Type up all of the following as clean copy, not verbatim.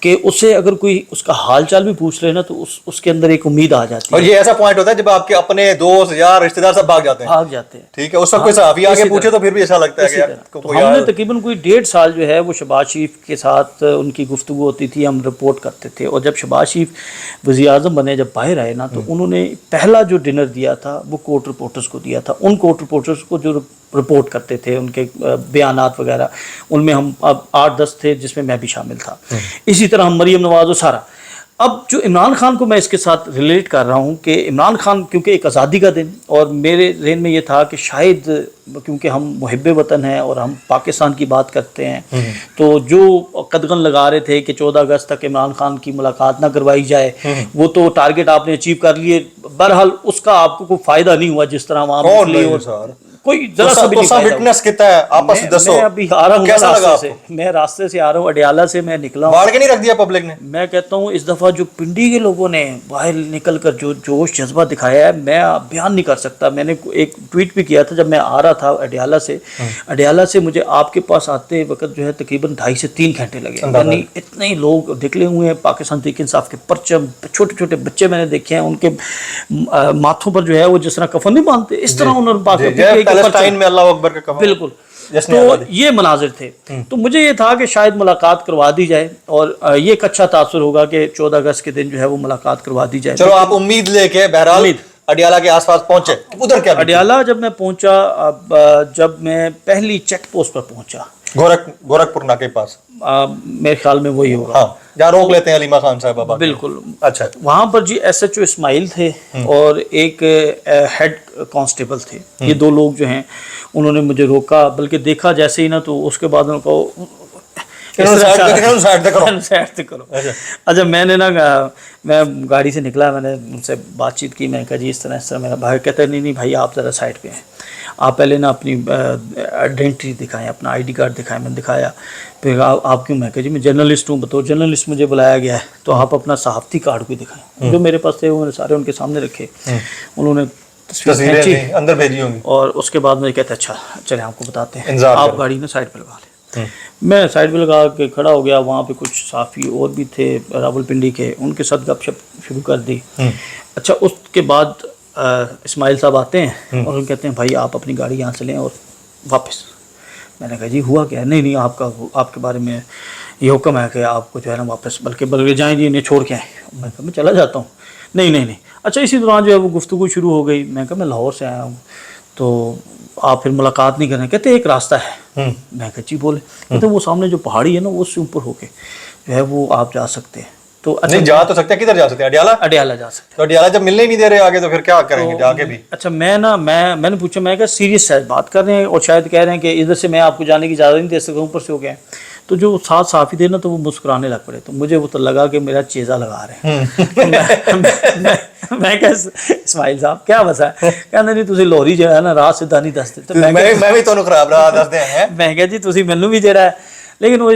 کہ اسے اگر کوئی اس کا حال چال بھی پوچھ لے نا تو اس کے اندر ایک امید آ جاتی ہے. اور یہ ایسا پوائنٹ ہوتا ہے جب آپ کے اپنے دوست یار رشتے دار سب بھاگ جاتے ہیں. ٹھیک ہے, اس وقت کوئی صحافی آگے پوچھے تو پھر بھی ایسا لگتا ہے کہ ہم نے تقریباً کوئی 1.5 سال جو ہے وہ شہباز شریف کے ساتھ ان کی گفتگو ہوتی تھی, ہم رپورٹ کرتے تھے. اور جب شہباز شریف وزیر اعظم بنے, جب باہر آئے نا, تو انہوں نے پہلا جو ڈنر دیا تھا وہ کورٹ رپورٹرز کو دیا تھا. ان کورٹ رپورٹرز کو جو رپورٹ کرتے تھے ان کے بیانات وغیرہ, ان میں ہم اب 8-10 تھے جس میں بھی شامل تھا. اسی طرح ہم مریم نواز و سارا. اب جو عمران خان کو میں اس کے ساتھ ریلیٹ کر رہا ہوں کہ عمران خان کیونکہ ایک آزادی کا دن, اور میرے ذہن میں یہ تھا کہ شاید کیونکہ ہم محب وطن ہیں اور ہم پاکستان کی بات کرتے ہیں, تو جو قدغن لگا رہے تھے کہ 14 اگست تک عمران خان کی ملاقات نہ کروائی جائے, وہ تو ٹارگٹ آپ نے اچیو کر لیے. بہرحال اس کا آپ کو کوئی فائدہ نہیں ہوا جس طرح وہاں کوئی ذرا سا بھی وٹنس کیتا ہے. آپس دسو میں ابھی آ رہا ہوں کیسا لگا راستے سے, میں راستے سے آ رہا ہوں, اڈیالہ سے میں نکلا ہوں. باڑ کے نہیں رکھ دیا پبلک نے. میں کہتا ہوں اس دفعہ جو پنڈی کے لوگوں نے باہر نکل کر جو جوش جذبہ دکھایا ہے, میں بیان نہیں کر سکتا. میں نے ایک ٹویٹ بھی کیا تھا جب میں آ رہا تھا اڈیالہ سے. اڈیالہ سے مجھے آپ کے پاس آتے وقت جو ہے تقریباً 2.5 سے 3 گھنٹے لگے. یعنی اتنے لوگ نکلے ہوئے ہیں, پاکستان تحریک انصاف کے پرچم, چھوٹے چھوٹے بچے میں نے دیکھے ہیں, ان کے ماتھوں پر جو ہے وہ جس طرح کفن نہیں باندھتے اس طرح انہوں نے بالکل. تو یہ مناظر تھے. تو مجھے یہ تھا کہ شاید ملاقات کروا دی جائے, اور یہ ایک اچھا تاثر ہوگا کہ 14 اگست کے دن جو ہے وہ ملاقات کروا دی جائے. چلو آپ امید لے کے بہرحال اڈیالہ کے آس پاس پہنچے. ادھر کیا اڈیالہ جب میں پہنچا, جب میں پہلی چیک پوسٹ پر پہنچا, گورکھپور ناکے پاس, میرے خیال میں وہی ہوگا جہاں روک لیتے ہیں علیمہ خان صاحب. بالکل. اچھا, وہاں پر جی SHO اسماعیل تھے اور ایک ہیڈ کانسٹیبل تھے. یہ 2 لوگ جو ہیں انہوں نے مجھے روکا, بلکہ دیکھا جیسے ہی نا تو اس کے بعد انہوں کو سائڈ کرو. اچھا, میں نے نا میں گاڑی سے نکلا, میں نے ان سے بات چیت کی, میں نے کہا جی اس طرح میرا بھائی. کہتا ہے نہیں بھائی آپ ذرا سائڈ پہ ہیں, آپ پہلے نا اپنی آئیڈینٹی دکھائیں, اپنا ID کارڈ دکھائیں. میں نے دکھایا. پھر آپ کیوں؟ میں کہا جی میں جرنلسٹ ہوں, بطور جرنلسٹ مجھے بلایا گیا ہے, تو آپ اپنا صحافتی کارڈ بھی دکھائیں. جو میرے پاس تھے وہ میں نے سارے ان کے سامنے رکھے. انہوں نے تصویریں اندر بھیجی ہوں گی, اور اس کے بعد مجھے کہتے اچھا چلیں آپ کو بتاتے ہیں, آپ گاڑی نا سائڈ پہ لگا لیں. میں سائڈ پہ لگا کے کھڑا ہو گیا. وہاں پہ کچھ صحافی اور بھی تھے راولپنڈی کے, ان کے ساتھ گپ شپ شروع کر دی. اچھا, اس کے بعد اسماعیل صاحب آتے ہیں اور ان کہتے ہیں بھائی آپ اپنی گاڑی یہاں سے لیں اور واپس. میں نے کہا جی ہوا کیا؟ نہیں آپ کے بارے میں یہ حکم ہے کہ آپ کو جو ہے نا واپس بلکہ جائیں جی انہیں چھوڑ کے آئیں. میں کہا میں چلا جاتا ہوں. نہیں. اچھا, اسی دوران جو ہے وہ گفتگو شروع ہو گئی. میں کہا میں لاہور سے آیا ہوں, تو آپ پھر ملاقات نہیں کریں؟ کہتے ایک راستہ ہے. میں کہا جی بولے. کہتے وہ سامنے جو پہاڑی ہے نا وہ اس سے اوپر ہو کے جو ہے وہ آپ جا سکتے ہیں. تو اچھا جا تو سکتے ہیں, کدھر جا سکتے ہیں؟ اڈیالہ جا سکتے ہیں. تو اڈیالہ جب ملنے ہی نہیں دے رہے آگے تو پھر کیا کریں گے جا کے بھی؟ اچھا, میں نے پوچھا, میں کہا سیریس ہے بات کر رہے ہیں اور شاید کہہ رہے ہیں کہ ادھر سے میں آپ کو جانے کی اجازت نہیں دے سکتا, اوپر سے ہو گیا. تو جو ساتھ صحافی تھے نا تو وہ مسکرانے لگ پڑے. تو مجھے وہ تو لگا کہ میرا چیزہ لگا رہے ہیں. میں کہا اسماعیل صاحب کیا بسا ہے؟ کہنا نہیں تسی لوری جو ہے نا راہ سیدھا نہیں دستے. تو میں بھی تو خراب رہا دس دیں ہیں. میں کہا جی تسی مینوں بھی جڑا ہے, لیکن وہ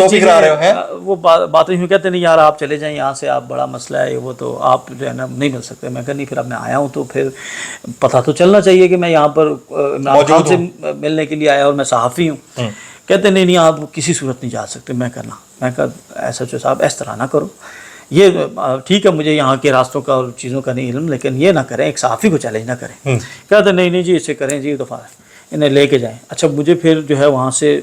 وہ بات نہیں کہتے نہیں یار آپ چلے جائیں یہاں سے, آپ بڑا مسئلہ ہے وہ, تو آپ جو ہے نا نہیں مل سکتے. میں کہا نہیں پھر اب میں آیا ہوں تو پھر پتہ تو چلنا چاہیے کہ میں یہاں پر عمران خان سے ملنے کے لیے آیا اور میں صحافی ہوں. کہتے نہیں آپ کسی صورت نہیں جا سکتے. میں کہا SHO صاحب اس طرح نہ کرو, یہ ٹھیک ہے مجھے یہاں کے راستوں کا اور چیزوں کا نہیں علم, لیکن یہ نہ کریں, ایک صحافی کو چیلنج نہ کریں. کہتے نہیں جی اسے کریں جی, دفعہ انہیں لے کے جائیں. اچھا, مجھے پھر جو ہے وہاں سے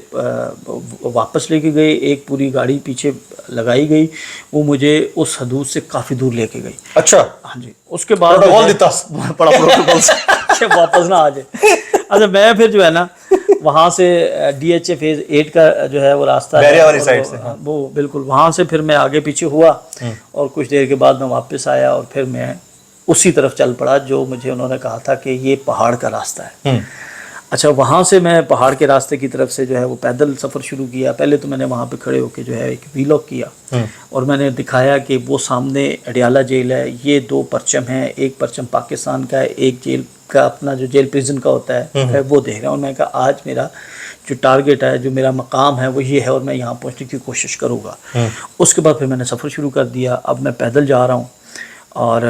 واپس لے کے گئے, ایک پوری گاڑی پیچھے لگائی گئی, وہ مجھے اس حدود سے کافی دور لے کے گئی. اچھا, ہاں جی. اس کے بعد بڑا پروٹوکول سے واپس نہ آ جائے. اچھا, میں پھر جو ہے نا وہاں سے DHA فیز 8 کا جو ہے وہ راستہ ہے وہ بالکل, وہاں سے پھر میں آگے پیچھے ہوا اور کچھ دیر کے بعد میں واپس آیا اور پھر میں اسی طرف چل پڑا جو مجھے انہوں نے کہا تھا کہ یہ پہاڑ کا راستہ ہے. اچھا, وہاں سے میں پہاڑ کے راستے کی طرف سے جو ہے وہ پیدل سفر شروع کیا. پہلے تو میں نے وہاں پہ کھڑے ہو کے جو ہے ایک ویلاگ کیا اور میں نے دکھایا کہ وہ سامنے اڈیالہ جیل ہے, یہ 2 پرچم ہیں, ایک پرچم پاکستان کا ہے, ایک جیل کا اپنا جو جیل پریزن کا ہوتا ہے وہ دیکھ رہا ہوں. میں نے کہا آج میرا جو ٹارگٹ ہے, جو میرا مقام ہے وہ یہ ہے اور میں یہاں پہنچنے کی کوشش کروں گا. اس کے بعد پھر میں نے سفر شروع کر دیا. اب میں پیدل جا رہا ہوں اور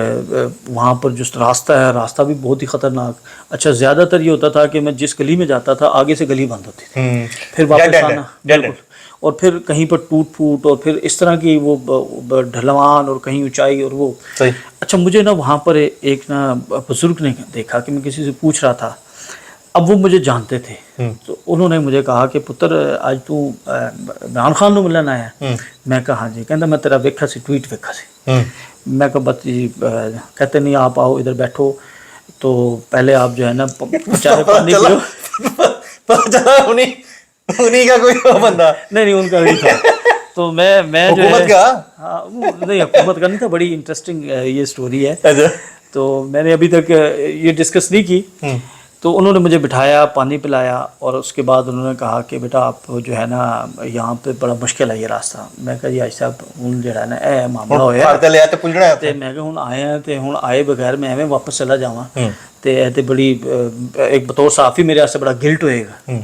وہاں پر جو راستہ ہے راستہ بھی بہت ہی خطرناک. اچھا, زیادہ تر یہ ہوتا تھا کہ میں جس گلی میں جاتا تھا آگے سے گلی بند ہوتی تھی, پھر واپس آنا بالکل. اور پھر کہیں پر ٹوٹ پھوٹ اور پھر اس طرح کی وہ ڈھلوان اور کہیں اونچائی اور وہ صحیح. اچھا مجھے نا وہاں پر ایک نا بزرگ نے دیکھا کہ میں کسی سے پوچھ رہا تھا. اب وہ مجھے جانتے تھے تو انہوں نے مجھے کہا کہ پتر آج تو عمران خان نو ملن آیا. میں کہا ہاں جی. کہندا میں تیرا ویکھا سی ٹویٹ ویکھا سی. میں کہا بس جی کہتے نہیں آپ آؤ ادھر بیٹھو تو پہلے آپ جو ہے نا چائے پانی پیو. چلا انہیں کا کوئی بندہ نہیں ان کا نہیں تھا. تو میں جو حکومت کا ہاں نہیں حکومت کا نہیں تھا. بڑی انٹرسٹنگ یہ سٹوری ہے. تو میں نے ابھی تک یہ ڈسکس نہیں کی. تو انہوں نے مجھے بٹھایا پانی پلایا اور اس کے بعد انہوں نے کہا کہ بیٹا آپ جو ہے نا یہاں پہ بڑا مشکل ہے یہ راستہ. میں کہا جی حاج صاحب ہوں جڑا نا اے معاملہ ہویا تے میں کہ ہوں آئے ہیں تے ہوں آئے بغیر میں ایویں واپس چلا جاواں تے اے تے بڑی ایک بطور صحافی میرے واسطے بڑا گلٹ ہوئے گا.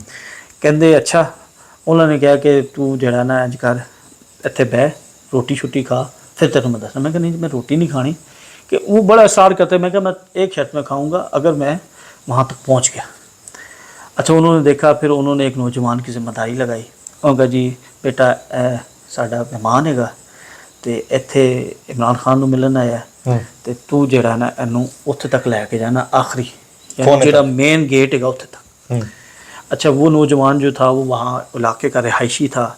کہندے اچھا. انہوں نے کہا کہ تو جڑا نا انج کر اتنے بہ روٹی شوٹی کھا پھر تینوں میں دسنا. میں کہ نہیں میں روٹی نہیں کھانی. کہ وہ بڑا اصرار کرتے. میں کہ میں ایک شرط میں کھاؤں گا اگر میں وہاں تک پہنچ گیا. اچھا انہوں نے دیکھا پھر انہوں نے ایک نوجوان کی ذمہ داری لگائی. انہوں نے کہا جی بیٹا اے ساڈا مہمان ہے گا تے ایتھے عمران خان نو ملن آیا تے تو جڑا نا اینوں اوتھے تک لے کے جانا آخری یعنی جڑا مین گیٹ ہے گا اوتھے تک. اچھا وہ نوجوان جو تھا وہ وہاں علاقے کا رہائشی تھا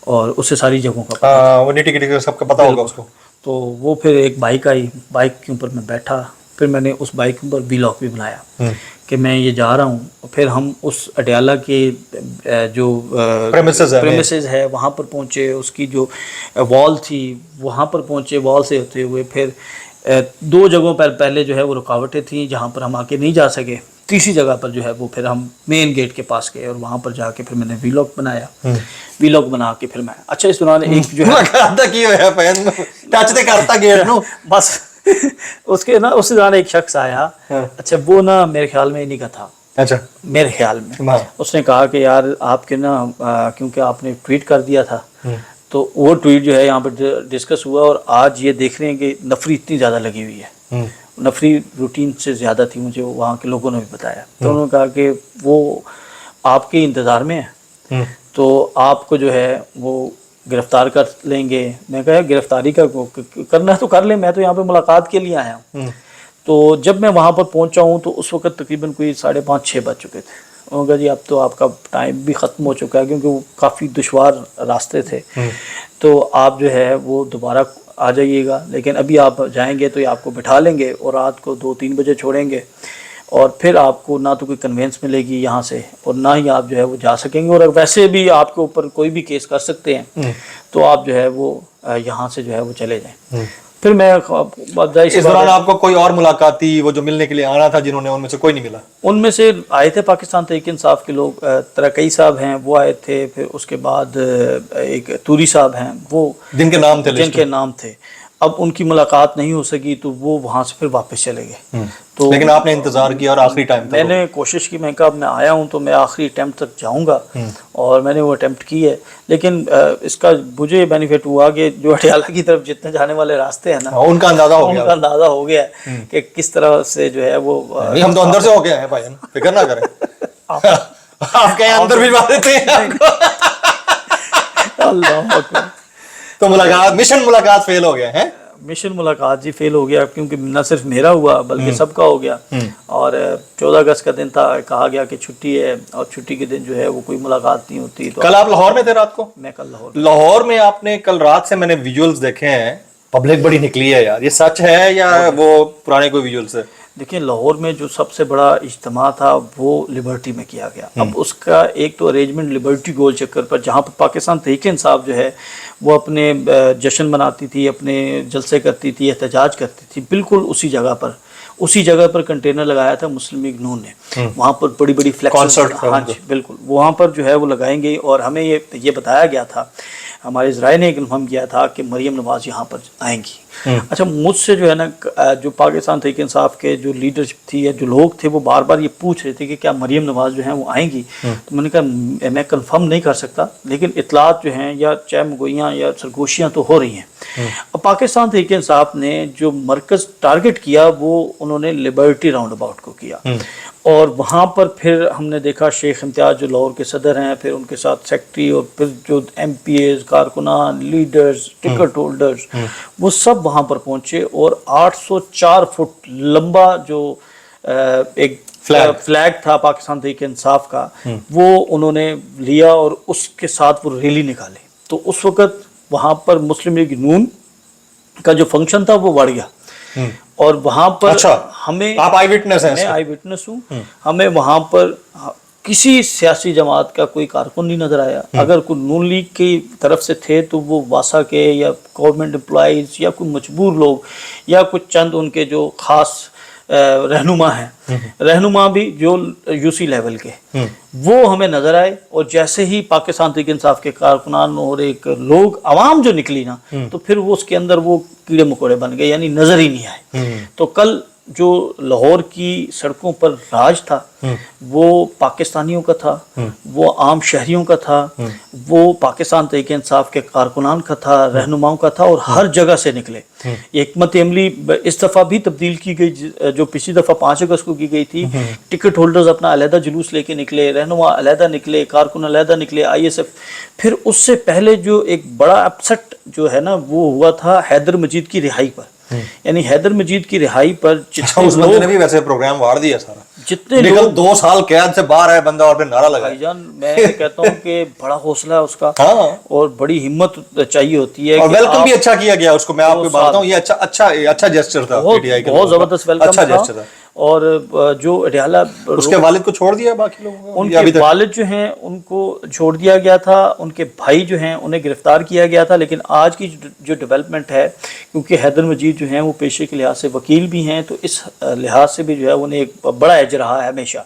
اور اسے ساری جگہوں کا وہ نیٹی سب کا پتہ ہوگا اس کو. تو وہ پھر ایک بائک آئی. بائک کے اوپر میں بیٹھا. پھر میں نے اس بائک پر ویلاگ بھی بنایا کہ میں یہ جا رہا ہوں. پھر ہم اس اڈیالہ کے جو پریمیسز ہے وہاں پر پہنچے. اس کی جو وال تھی وہاں پر پہنچے. وال سے ہوتے ہوئے پھر 2 جگہوں پر پہلے جو ہے وہ رکاوٹیں تھیں جہاں پر ہم آگے نہیں جا سکے. تیسری جگہ پر جو ہے وہ پھر ہم مین گیٹ کے پاس گئے اور وہاں پر جا کے پھر میں نے ویلاگ بنایا. ویلاگ بنا کے پھر میں اچھا اس دوران ایک جو ہے ٹچ تے کرتا گیٹ نو بس اس کے نا اس دوران ایک شخص آیا. اچھا وہ نا میرے خیال میں انہی کا تھا. اچھا میرے خیال میں اس نے کہا کہ یار آپ کے نا کیونکہ آپ نے ٹویٹ کر دیا تھا تو وہ ٹویٹ جو ہے یہاں پر ڈسکس ہوا اور آج یہ دیکھ رہے ہیں کہ نفری اتنی زیادہ لگی ہوئی ہے. نفری روٹین سے زیادہ تھی. مجھے وہاں کے لوگوں نے بھی بتایا. تو انہوں نے کہا کہ وہ آپ کے انتظار میں ہے تو آپ کو جو ہے وہ گرفتار کر لیں گے. میں کہا گرفتاری کا کرنا تو کر لیں. میں تو یہاں پہ ملاقات کے لیے آیا ہوں. تو جب میں وہاں پر پہنچا ہوں تو اس وقت تقریباً کوئی 5:30-6 بج چکے تھے. انہوں نے کہا جی اب تو آپ کا ٹائم بھی ختم ہو چکا ہے کیونکہ وہ کافی دشوار راستے تھے. تو آپ جو ہے وہ دوبارہ آ جائیے گا لیکن ابھی آپ جائیں گے تو یہ آپ کو بٹھا لیں گے اور رات کو 2-3 بجے چھوڑیں گے اور پھر آپ کو نہ تو کوئی کنوینس ملے گی یہاں سے اور نہ ہی آپ جو ہے وہ جا سکیں گے. اور ویسے بھی آپ کے اوپر کوئی بھی کیس کر سکتے ہیں تو آپ جو ہے وہ یہاں سے جو ہے وہ چلے جائیں. پھر میں اس دوران آپ کو کوئی اور ملاقاتی وہ جو ملنے کے لیے آنا تھا جنہوں نے ان میں سے کوئی نہیں ملا؟ ان میں سے آئے تھے پاکستان تحریک انصاف کے لوگ. ترقی صاحب ہیں وہ آئے تھے. پھر اس کے بعد ایک توری صاحب ہیں وہ جن کے نام تھے. اب ان کی ملاقات نہیں ہو سکی تو وہ وہاں سے پھر واپس چلے گئے. تو لیکن آپ نے انتظار کیا اور آخری ٹائم میں نے کوشش کی. میں کہا میں آیا ہوں تو میں آخری اٹیمپٹ تک جاؤں گا اور میں نے وہ اٹیمپٹ کی ہے. لیکن اس کا مجھے بینیفٹ ہوا کہ جو اڈیالہ کی طرف جتنے جانے والے راستے ہیں نا ان کا اندازہ ہو گیا ہے کہ کس طرح سے جو ہے وہ ہم تو اندر سے ہو گیا ہے بھائی فکر نہ کریں. آپ کے اندر بھی بات دیتے ہیں اللہ اکبر. تو مشن ملاقات فیل ہو گیا ہے. مشن ملاقات جی فیل ہو گیا کیونکہ نہ صرف میرا ہوا بلکہ سب کا ہو گیا. اور 14 اگست کا دن تھا. کہا گیا کہ چھٹی ہے اور چھٹی کے دن جو ہے وہ کوئی ملاقات نہیں ہوتی. تو کل آپ لاہور میں تھے رات کو؟ میں کل لاہور میں. آپ نے کل رات سے میں نے ویژولز دیکھے ہیں. پبلک بڑی نکلی ہے یار. یہ سچ ہے یا وہ پرانے کوئی ویژولز ہے؟ دیکھیں لاہور میں جو سب سے بڑا اجتماع تھا وہ لبرٹی میں کیا گیا. اب اس کا ایک تو ارینجمنٹ لبرٹی گول چکر پر جہاں پر پاکستان تحریک انصاف جو ہے وہ اپنے جشن مناتی تھی اپنے جلسے کرتی تھی احتجاج کرتی تھی بالکل اسی جگہ پر کنٹینر لگایا تھا مسلم لیگ نون نے. وہاں پر بڑی بڑی فلیکس ہاں جی بالکل وہاں پر جو ہے وہ لگائیں گے. اور ہمیں یہ بتایا گیا تھا ہمارے ذرائع نے کنفرم کیا تھا کہ مریم نواز یہاں پر آئیں گی. اچھا مجھ سے جو ہے نا جو پاکستان تحریک انصاف کے جو لیڈرشپ تھی یا جو لوگ تھے وہ بار بار یہ پوچھ رہے تھے کہ کیا مریم نواز جو ہیں وہ آئیں گی. تو میں نے کہا میں کنفرم نہیں کر سکتا لیکن اطلاعات جو ہیں یا چاہے مگوئیاں یا سرگوشیاں تو ہو رہی ہیں. اب پاکستان تحریک انصاف نے جو مرکز ٹارگٹ کیا وہ انہوں نے لبرٹی راؤنڈ اباؤٹ کو کیا اور وہاں پر پھر ہم نے دیکھا شیخ امتیاز جو لاہور کے صدر ہیں، پھر ان کے ساتھ سیکٹری، اور پھر جو ایم پی ایز، کارکنان، لیڈرز، ٹکٹ ہولڈرز، وہ سب وہاں پر پہنچے، اور 804 فٹ لمبا جو ایک فلیگ تھا پاکستان تحریک انصاف کا، وہ انہوں نے لیا اور اس کے ساتھ وہ ریلی نکالی. تو اس وقت وہاں پر مسلم لیگ نون کا جو فنکشن تھا وہ بڑھ گیا، اور وہاں پر ہمیں، آپ آئی وٹنس ہیں؟ میں آئی وٹنس ہوں. ہمیں وہاں پر کسی سیاسی جماعت کا کوئی کارکن نہیں نظر آیا. اگر کوئی نون لیگ کی طرف سے تھے تو وہ واسا کے یا گورنمنٹ امپلائیز یا کوئی مجبور لوگ یا کچھ چند ان کے جو خاص رہنما ہیں، رہنما بھی جو یو سی لیول کے، وہ ہمیں نظر آئے. اور جیسے ہی پاکستان تحریک انصاف کے کارکنان اور ایک لوگ عوام جو نکلی نا، تو پھر وہ اس کے اندر وہ کیڑے مکوڑے بن گئے، یعنی نظر ہی نہیں آئے. تو کل جو لاہور کی سڑکوں پر راج تھا وہ پاکستانیوں کا تھا، وہ عام شہریوں کا تھا، وہ پاکستان تحریک انصاف کے کارکنان کا تھا، رہنماؤں کا تھا، اور ہر جگہ سے نکلے. حکمت عملی اس دفعہ بھی تبدیل کی گئی، جو پچھلی دفعہ 5 اگست کو کی گئی تھی. ٹکٹ ہولڈرز اپنا علیحدہ جلوس لے کے نکلے، رہنما علیحدہ نکلے، کارکن علیحدہ نکلے، آئی ایس ایف. پھر اس سے پہلے جو ایک بڑا اپسٹ جو ہے نا وہ ہوا تھا حیدر مجید کی رہائی پر. یعنی حیدر مجید کی رہائی پر اس بندے نے بھی ویسے پروگرام واڑ دیا سارا، جتنے لوگ 2 سال قید سے باہر آئے بندہ، اور پھر نعرہ لگا. بھائی جان میں کہتا ہوں کہ بڑا حوصلہ ہے اس کا، ہاں، اور بڑی ہمت چاہیے ہوتی ہے. اور ویلکم بھی اچھا کیا گیا اس کو. میں آپ کو بتاتا ہوں یہ اچھا جیسچر تھا، بہت زبردست ویلکم تھا. اور جو اڈیالہ اس کے والد کو چھوڑ دیا، باقی لوگوں کو ان کے والد جو ہیں ان کو چھوڑ دیا گیا تھا، ان کے بھائی جو ہیں انہیں گرفتار کیا گیا تھا. لیکن آج کی جو ڈیولپمنٹ ہے، کیونکہ حیدر مجید جو ہیں وہ پیشے کے لحاظ سے وکیل بھی ہیں، تو اس لحاظ سے بھی جو ہے انہیں ایک بڑا ایج رہا ہے ہمیشہ.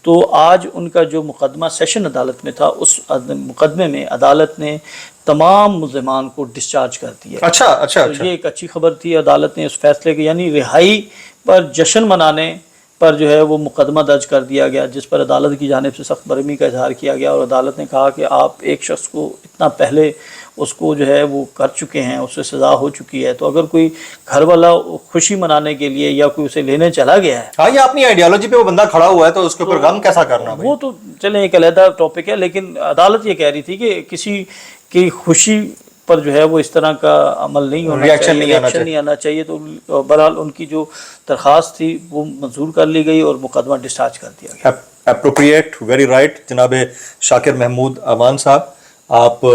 تو آج ان کا جو مقدمہ سیشن عدالت میں تھا، اس مقدمے میں عدالت نے تمام ملزمان کو ڈسچارج کر دیا. اچھا یہ ایک اچھی خبر تھی. عدالت نے اس فیصلے کے، یعنی رہائی پر جشن منانے پر جو ہے وہ مقدمہ درج کر دیا گیا، جس پر عدالت کی جانب سے سخت برہمی کا اظہار کیا گیا. اور عدالت نے کہا کہ آپ ایک شخص کو اتنا پہلے اس کو جو ہے وہ کر چکے ہیں، اس سے سزا ہو چکی ہے، تو اگر کوئی گھر والا خوشی منانے کے لیے یا کوئی اسے لینے چلا گیا ہے، ہاں، یہ اپنی آئیڈیالوجی پہ وہ بندہ کھڑا ہوا ہے تو اس کے اوپر غم کیسا کرنا؟ وہ تو چلیں ایک علیحدہ ٹاپک ہے. لیکن عدالت یہ کہہ رہی تھی کہ کسی کی خوشی پر جو ہے وہ اس طرح کا عمل نہیں ہونا چاہیے، ریاکشن نہیں آنا چاہیے. تو بہرحال ان کی جو درخواست تھی وہ منظور کر لی گئی اور مقدمہ ڈسچارج کر دیا گیا. Appropriate, very right. جناب شاکر محمود امان صاحب، آپ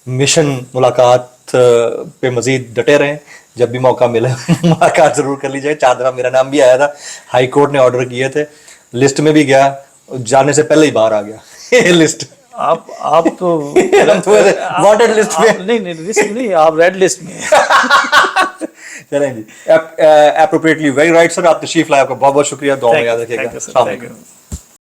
مشن ملاقات پہ مزید ڈٹے رہیں، جب بھی موقع ملے ملاقات ضرور کر لیجیے. 4 دفعہ میرا نام بھی آیا تھا، ہائی کورٹ نے آرڈر کیے تھے، لسٹ میں بھی گیا، جانے سے پہلے ہی باہر آ گیا لسٹ. آپ تو وانٹڈ لسٹ میں نہیں، لسٹ نہیں، آپ ریڈ لسٹ میں. چلیں جی، اپروپریٹلی ویری رائٹ سر. آپ تشریف لائے، آپ کا بہت بہت شکریہ. دعا میں یاد رکھیے گا.